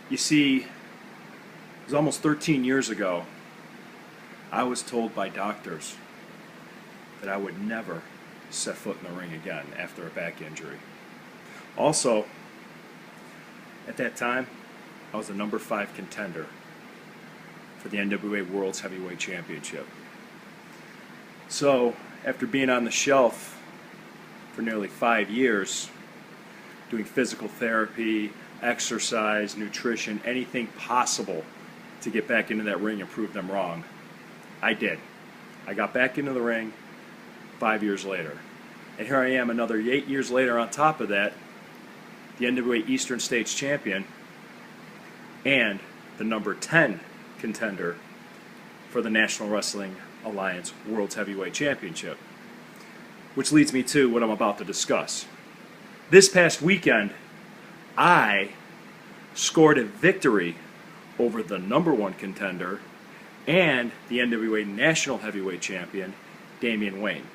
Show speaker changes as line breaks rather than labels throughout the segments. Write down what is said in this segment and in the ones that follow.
You see, it was almost 13 years ago, I was told by doctors that I would never set foot in the ring again after a back injury. Also, at that time, I was the number 5 contender for the NWA World's Heavyweight Championship. So, after being on the shelf for nearly 5 years, doing physical therapy, exercise, nutrition, anything possible to get back into that ring and prove them wrong, I did. I got back into the ring 5 years later. And here I am another 8 years later on top of that, the NWA Eastern States champion and the number 10 contender for the National Wrestling Alliance World's Heavyweight Championship. Which leads me to what I'm about to discuss. This past weekend, I scored a victory over the number 1 contender and the NWA National Heavyweight Champion, Damian Wayne.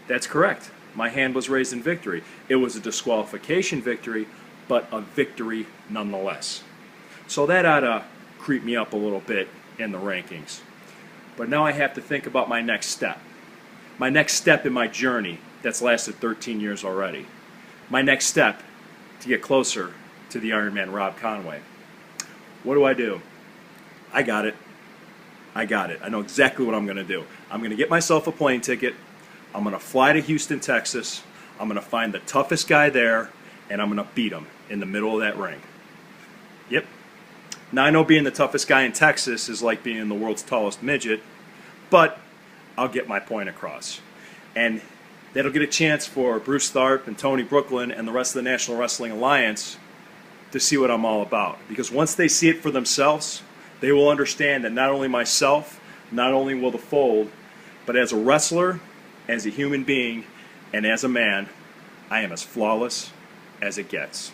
That's correct. My hand was raised in victory. It was a disqualification victory, but a victory nonetheless. So that ought to creep me up a little bit in the rankings. But now I have to think about my next step. My next step in my journey that's lasted 13 years already. My next step to get closer to the Iron Man Rob Conway. What do? I got it. I know exactly what I'm going to do. I'm going to get myself a plane ticket. I'm going to fly to Houston, Texas. I'm going to find the toughest guy there, and I'm going to beat him in the middle of that ring. Yep. Now, I know being the toughest guy in Texas is like being the world's tallest midget, but I'll get my point across. And that'll get a chance for Bruce Tharpe and Tony Brooklyn and the rest of the National Wrestling Alliance to see what I'm all about. Because once they see it for themselves, they will understand that not only myself, not only will the Fold, but as a wrestler, as a human being, and as a man, I am as flawless as it gets.